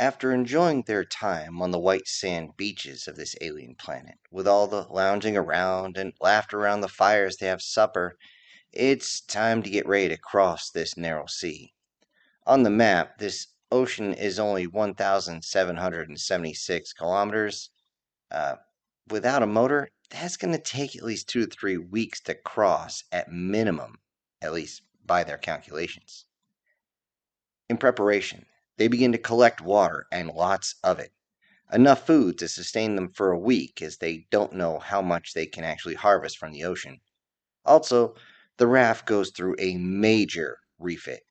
After enjoying their time on the white sand beaches of this alien planet, with all the lounging around and laughter around the fires to have supper, it's time to get ready to cross this narrow sea. On the map, this ocean is only 1,776 kilometers. Uh, Without a motor, that's going to take at least 2 to 3 weeks to cross at minimum, at least by their calculations. In preparation, they begin to collect water and lots of it. Enough food to sustain them for a week, as they don't know how much they can actually harvest from the ocean. Also, the raft goes through a major refit,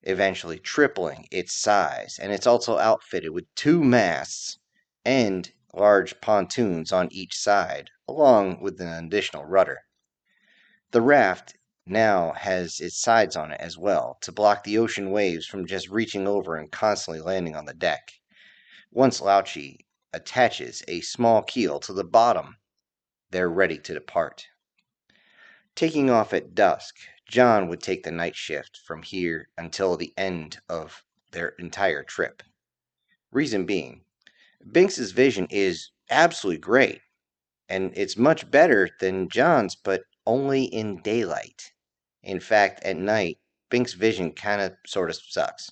eventually tripling its size, and it's also outfitted with 2 masts and large pontoons on each side, along with an additional rudder. The raft now has its sides on it as well, to block the ocean waves from just reaching over and constantly landing on the deck. Once Lauchi attaches a small keel to the bottom, they're ready to depart. Taking off at dusk, John would take the night shift from here until the end of their entire trip. Reason being, Binks's vision is absolutely great, and it's much better than John's, but only in daylight. In fact, at night, Binks' vision kind of sort of sucks.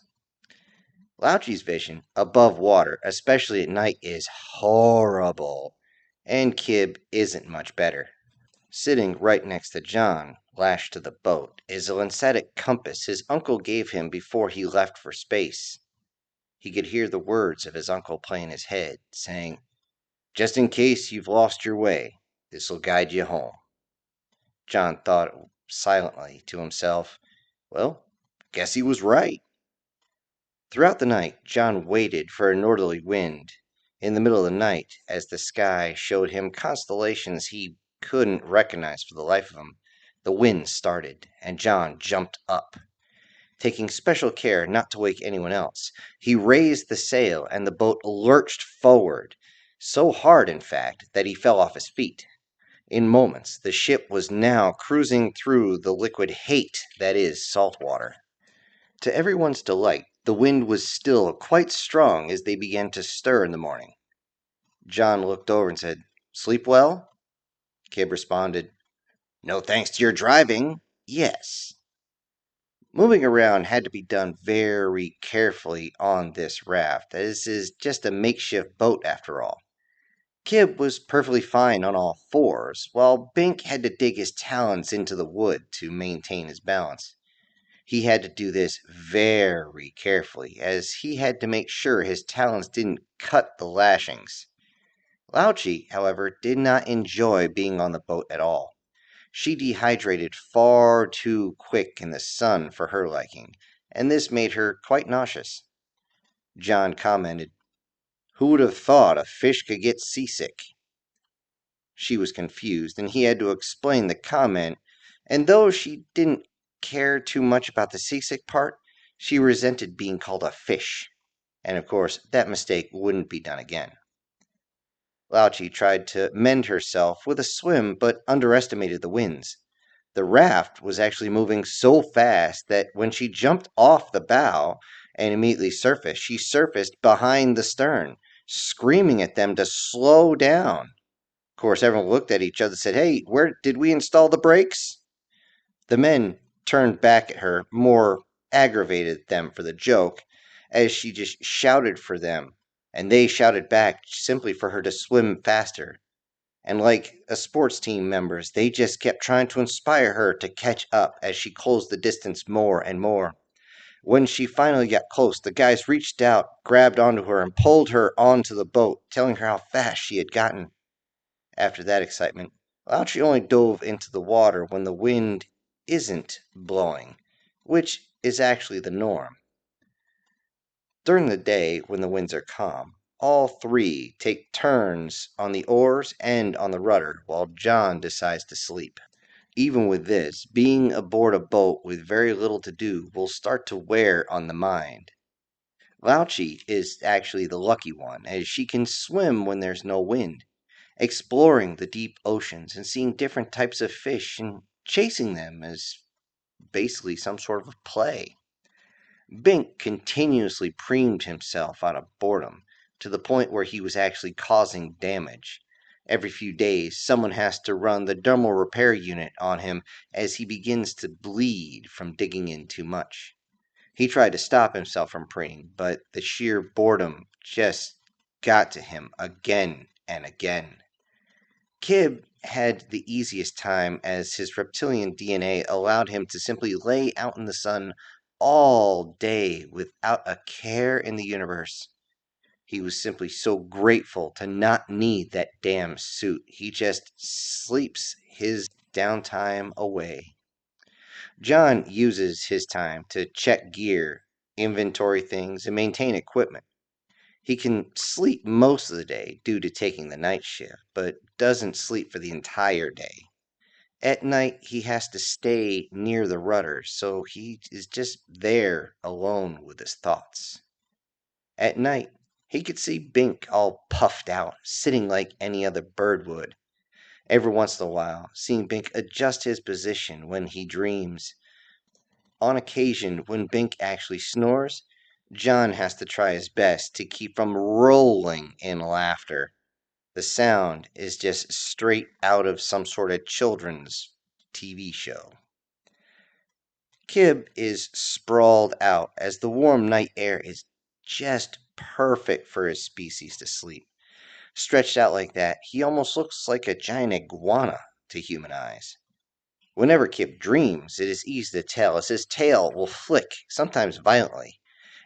Lauchi's vision, above water, especially at night, is horrible, and Kib isn't much better. Sitting right next to John, lashed to the boat, is a lensatic compass his uncle gave him before he left for space. He could hear the words of his uncle play in his head, saying, "Just in case you've lost your way, this'll guide you home." John thought silently to himself, well, guess he was right. Throughout the night, John waited for a northerly wind. In the middle of the night, as the sky showed him constellations he couldn't recognize for the life of him, the wind started, and John jumped up. Taking special care not to wake anyone else, he raised the sail and the boat lurched forward, so hard, in fact, that he fell off his feet. In moments, the ship was now cruising through the liquid hate that is salt water. To everyone's delight, the wind was still quite strong as they began to stir in the morning. John looked over and said, "Sleep well?" Kib responded, "No thanks to your driving, yes." Moving around had to be done very carefully on this raft, as this is just a makeshift boat after all. Kib was perfectly fine on all fours, while Bink had to dig his talons into the wood to maintain his balance. He had to do this very carefully, as he had to make sure his talons didn't cut the lashings. Lauchi, however, did not enjoy being on the boat at all. She dehydrated far too quick in the sun for her liking, and this made her quite nauseous. John commented, "Who would have thought a fish could get seasick?" She was confused, and he had to explain the comment, and though she didn't care too much about the seasick part, she resented being called a fish, and of course that mistake wouldn't be done again. Lauchi tried to mend herself with a swim, but underestimated the winds. The raft was actually moving so fast that when she jumped off the bow and immediately surfaced, she surfaced behind the stern, screaming at them to slow down. Of course, everyone looked at each other and said, "Hey, where did we install the brakes?" The men turned back at her, more aggravated at them for the joke, as she just shouted for them, and they shouted back simply for her to swim faster. And like a sports team members, they just kept trying to inspire her to catch up as she closed the distance more and more. When she finally got close, the guys reached out, grabbed onto her, and pulled her onto the boat, telling her how fast she had gotten. After that excitement, Lauchi only dove into the water when the wind isn't blowing, which is actually the norm. During the day, when the winds are calm, all three take turns on the oars and on the rudder, while John decides to sleep. Even with this, being aboard a boat with very little to do will start to wear on the mind. Lauchi is actually the lucky one, as she can swim when there's no wind, exploring the deep oceans and seeing different types of fish and chasing them as basically some sort of play. Bink continuously preened himself out of boredom, to the point where he was actually causing damage. Every few days, someone has to run the dermal repair unit on him as he begins to bleed from digging in too much. He tried to stop himself from preening, but the sheer boredom just got to him again and again. Kib had the easiest time as his reptilian DNA allowed him to simply lay out in the sun all day without a care in the universe. He was simply so grateful to not need that damn suit. He just sleeps his downtime away. John uses his time to check gear, inventory things, and maintain equipment. He can sleep most of the day due to taking the night shift, but doesn't sleep for the entire day. At night, he has to stay near the rudder, so he is just there alone with his thoughts. At night, he could see Bink all puffed out, sitting like any other bird would. Every once in a while, seeing Bink adjust his position when he dreams. On occasion, when Bink actually snores, John has to try his best to keep from rolling in laughter. The sound is just straight out of some sort of children's TV show. Kib is sprawled out as the warm night air is just perfect for his species to sleep. Stretched out like that, he almost looks like a giant iguana to human eyes. Whenever Kib dreams, it is easy to tell as his tail will flick, sometimes violently,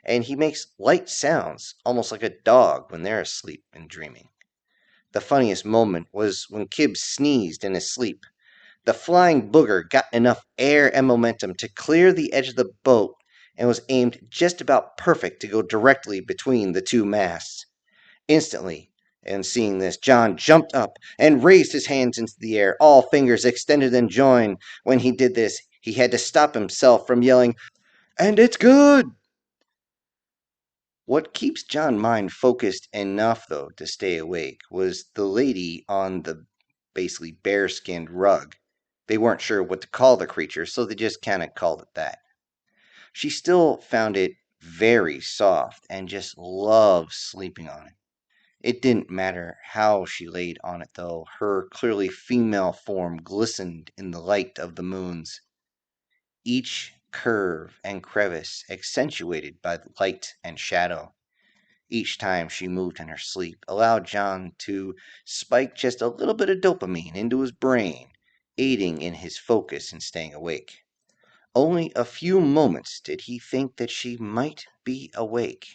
and he makes light sounds, almost like a dog when they're asleep and dreaming. The funniest moment was when Kib sneezed in his sleep. The flying booger got enough air and momentum to clear the edge of the boat and was aimed just about perfect to go directly between the two masts. Instantly, and seeing this, John jumped up and raised his hands into the air, all fingers extended and joined. When he did this, he had to stop himself from yelling, "And it's good!" What keeps John's mind focused enough, though, to stay awake was the lady on the basically bear-skinned rug. They weren't sure what to call the creature, so they just kind of called it that. She still found it very soft and just loved sleeping on it. It didn't matter how she laid on it, though. Her clearly female form glistened in the light of the moons, each curve and crevice accentuated by the light and shadow. Each time she moved in her sleep allowed John to spike just a little bit of dopamine into his brain, aiding in his focus and staying awake. Only a few moments did he think that she might be awake,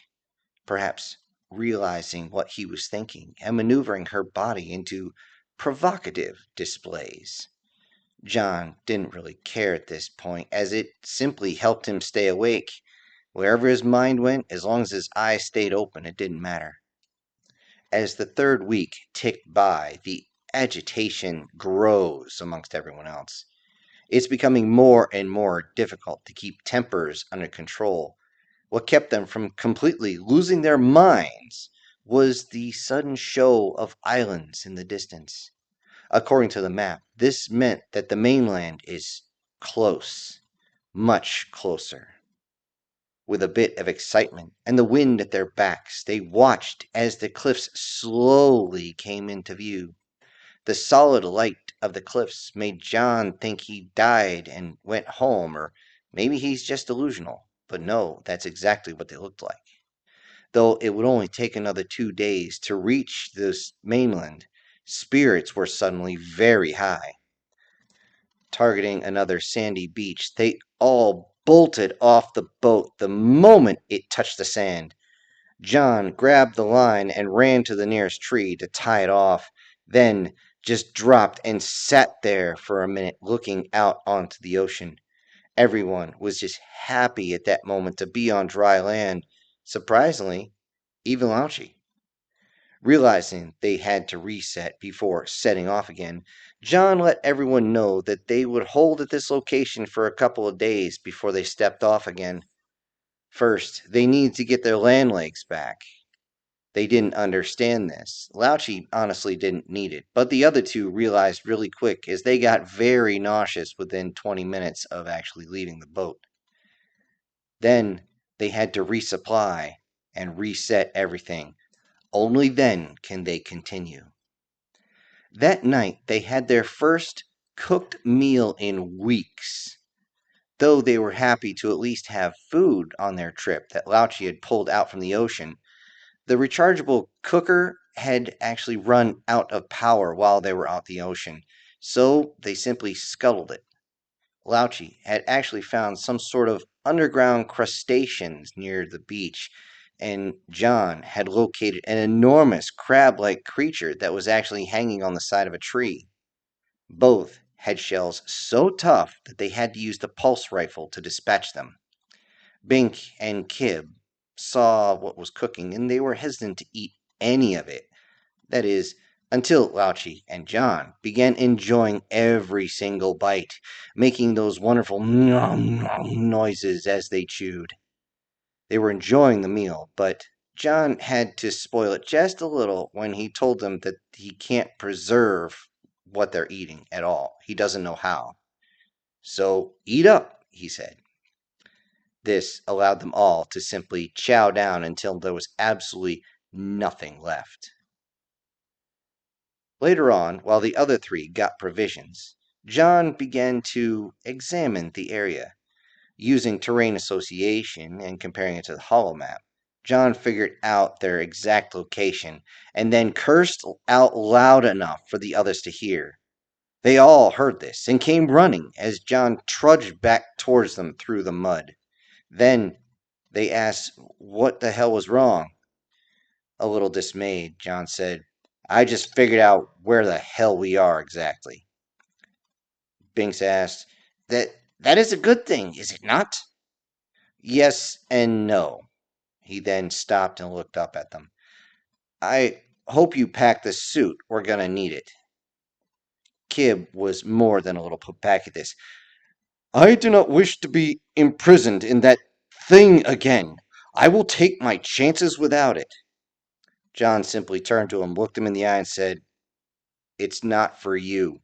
perhaps realizing what he was thinking and maneuvering her body into provocative displays. John didn't really care at this point, as it simply helped him stay awake. Wherever his mind went, as long as his eyes stayed open, it didn't matter. As the third week ticked by, the agitation grows amongst everyone else. It's becoming more and more difficult to keep tempers under control. What kept them from completely losing their minds was the sudden show of islands in the distance. According to the map, this meant that the mainland is close, much closer. With a bit of excitement and the wind at their backs, they watched as the cliffs slowly came into view. The solid light of the cliffs made John think he died and went home, or maybe he's just delusional. But no, that's exactly what they looked like. Though it would only take another 2 days to reach this mainland, spirits were suddenly very high. Targeting another sandy beach, they all bolted off the boat the moment it touched the sand. John grabbed the line and ran to the nearest tree to tie it off, then just dropped and sat there for a minute looking out onto the ocean. Everyone was just happy at that moment to be on dry land. Surprisingly, even Lauchy. Realizing they had to reset before setting off again, John let everyone know that they would hold at this location for a couple of days before they stepped off again. First, they needed to get their land legs back. They didn't understand this. Lauchy honestly didn't need it, but the other two realized really quick as they got very nauseous within 20 minutes of actually leaving the boat. Then They had to resupply and reset everything. Only then can they continue. That night, they had their first cooked meal in weeks, though they were happy to at least have food on their trip that Lauchi had pulled out from the ocean. The rechargeable cooker had actually run out of power while they were out the ocean, so they simply scuttled it. Lauchi had actually found some sort of underground crustaceans near the beach, and John had located an enormous crab like creature that was actually hanging on the side of a tree. Both had shells so tough that they had to use the pulse rifle to dispatch them. Bink and Kib saw what was cooking, and they were hesitant to eat any of it. That is, until Lauchi and John began enjoying every single bite, making those wonderful nom nom noises as they chewed. They were enjoying the meal, but John had to spoil it just a little when he told them that he can't preserve what they're eating at all. He doesn't know how. So eat up, he said. This allowed them all to simply chow down until there was absolutely nothing left. Later on, while the other three got provisions, John began to examine the area. Using terrain association and comparing it to the hollow map, John figured out their exact location and then cursed out loud enough for the others to hear. They all heard this and came running as John trudged back towards them through the mud. Then they asked what the hell was wrong. A little dismayed, John said, I just figured out where the hell we are exactly. Binks asked, That is a good thing, is it not? Yes and no. He then stopped and looked up at them. I hope you pack the suit. We're going to need it. Kib was more than a little put back at this. I do not wish to be imprisoned in that thing again. I will take my chances without it. John simply turned to him, looked him in the eye, and said, It's not for you.